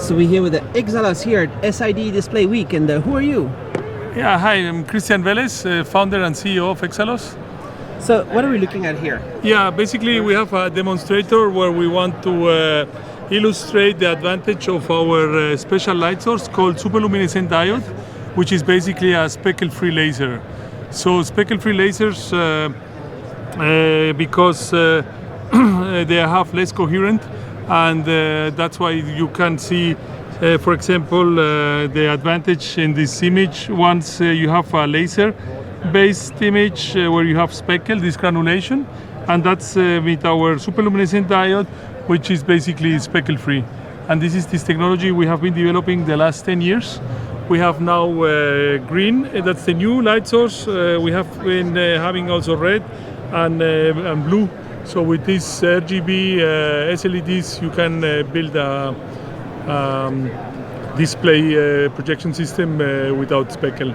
So we're here with the EXALOS here at SID Display Week, and who are you? Yeah, hi, I'm Christian Vélez, founder and CEO of EXALOS. So what are we looking at here? Yeah, basically we have a demonstrator where we want to illustrate the advantage of our special light source called superluminescent diode, which is basically a speckle-free laser. So speckle-free lasers, because they have less coherent, and that's why you can see, for example, the advantage in this image. Once you have a laser-based image where you have speckle, this granulation, and that's with our superluminescent diode, which is basically speckle-free. And this is this technology we have been developing the last 10 years. We have now green, that's the new light source. We have been having also red and blue. So with this RGB SLEDs, you can build a display projection system without speckle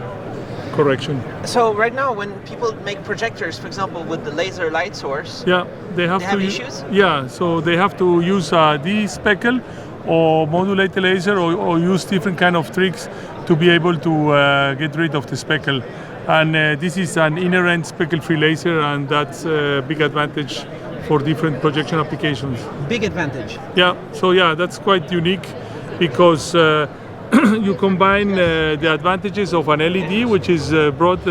correction. So right now, when people make projectors, for example, with the laser light source, yeah, they have issues? Yeah, so they have to use de-speckle or modulate the laser, or use different kind of tricks to be able to get rid of the speckle. And this is an inherent speckle-free laser, and that's a big advantage for different projection applications. Big advantage. Yeah, so yeah, that's quite unique because you combine the advantages of an LED, which is broad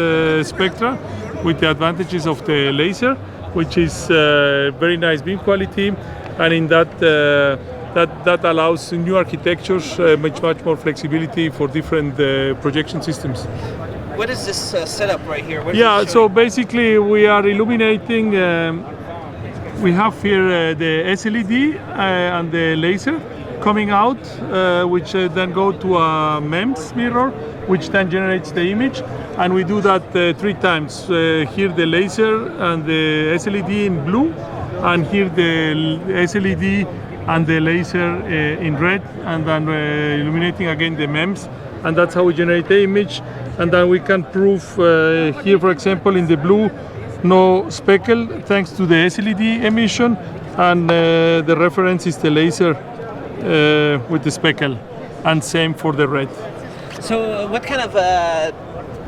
spectra, with the advantages of the laser, which is very nice beam quality, and in that allows new architectures, much more flexibility for different projection systems. What is this setup right here? Yeah, so basically we are illuminating. We have here the SLED and the laser coming out, which then go to a MEMS mirror, which then generates the image, and we do that 3 times. Here the laser and the SLED in blue, and here the SLED and the laser in red, and then illuminating again the MEMS, and that's how we generate the image. And then we can prove here, for example, in the blue, no speckle thanks to the SLED emission, and the reference is the laser with the speckle, and same for the red. So what kind of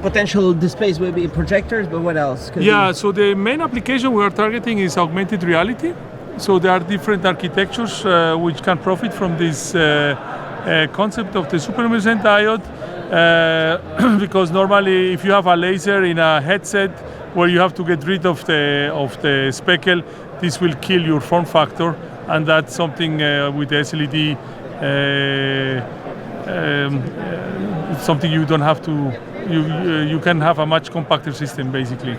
potential displays will be projectors, but what else? Yeah, so the main application we are targeting is augmented reality. So there are different architectures which can profit from this concept of the superluminescent diode, because normally if you have a laser in a headset where you have to get rid of the speckle, this will kill your form factor, and that's something with the SLED, something you don't have to. You can have a much compacter system basically.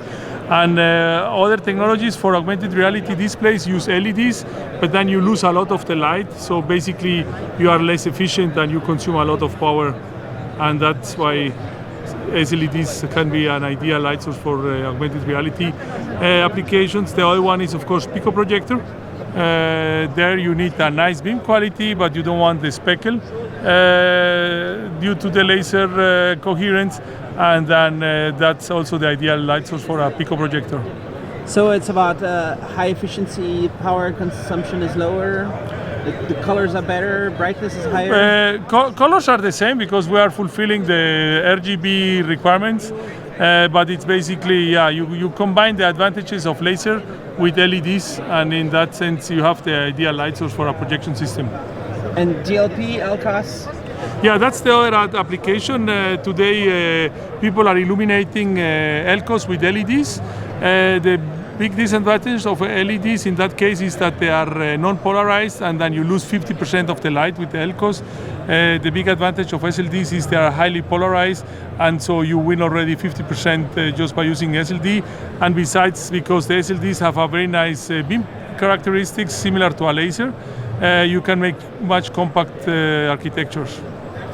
And other technologies for augmented reality displays use LEDs, but then you lose a lot of the light. So basically, you are less efficient and you consume a lot of power, and that's why SLEDs can be an ideal light source for augmented reality applications. The other one is, of course, pico projector. There you need a nice beam quality, but you don't want the speckle due to the laser coherence, and then that's also the ideal light source for a pico projector. So it's about high efficiency, power consumption is lower, the colors are better, brightness is higher? Colors are the same because we are fulfilling the RGB requirements, but it's basically, yeah, you combine the advantages of laser with LEDs, and in that sense you have the ideal light source for a projection system. And DLP, LCOS? Yeah, that's the other application. Today people are illuminating LCOS with LEDs. The big disadvantage of LEDs in that case is that they are non-polarized, and then you lose 50% of the light with the LCOS. The big advantage of SLEDs is they are highly polarized, and so you win already 50% just by using SLED. And besides, because the SLEDs have a very nice beam characteristics similar to a laser, you can make much compact architectures.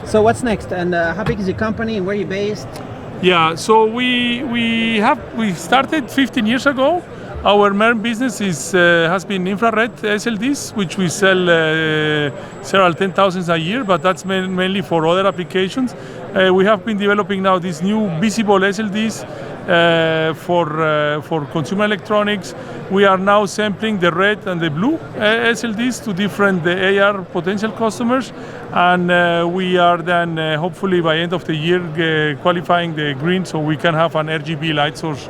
So what's next, and how big is your company, and where are you based? Yeah, so we started 15 years ago. Our main business has been infrared SLEDs, which we sell several 10,000 a year, but that's mainly for other applications. We have been developing now these new visible SLEDs, for consumer electronics. We are now sampling the red and the blue SLEDs to different AR potential customers, and we are then hopefully by end of the year qualifying the green so we can have an RGB light source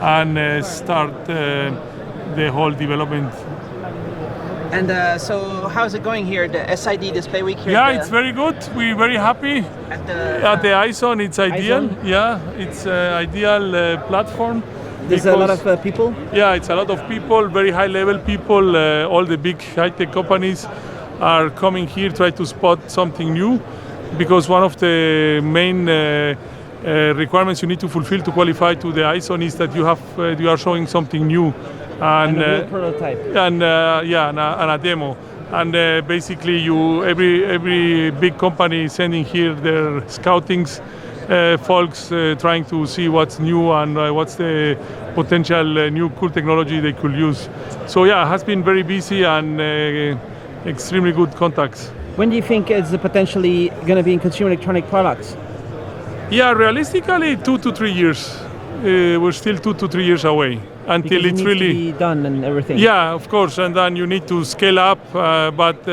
and start the whole development. And so how's it going here, the SID display week here? Yeah, it's very good. We're very happy. At the ISON, it's ideal. ISON? Yeah, it's ideal platform. There's a lot of people? Yeah, it's a lot of people, very high level people. All the big high-tech companies are coming here, try to spot something new, because one of the main requirements you need to fulfill to qualify to the ISON is that you are showing something new. And a real prototype. And a demo. And basically, every big company is sending here their scoutings, folks trying to see what's new and what's the potential new cool technology they could use. So yeah, it has been very busy and extremely good contacts. When do you think it's potentially going to be in consumer electronic products? Yeah, realistically, 2 to 3 years. We're still 2 to 3 years away until because it's it needs really to be done and everything. Yeah, of course, and then you need to scale up. But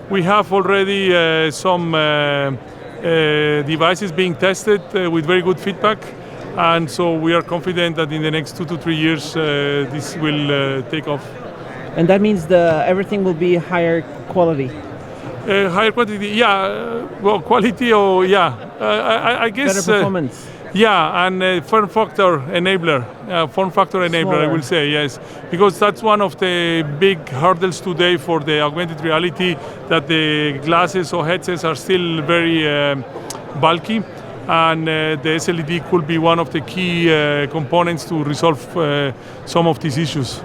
we have already some devices being tested with very good feedback, and so we are confident that in the next 2 to 3 years this will take off. And that means everything will be higher quality. Higher quantity, yeah. Well, quality, or yeah. I guess. Better performance. Yeah, and form factor enabler. Smaller. I will say, yes, because that's one of the big hurdles today for the augmented reality, that the glasses or headsets are still very bulky, and the SLED could be one of the key components to resolve some of these issues.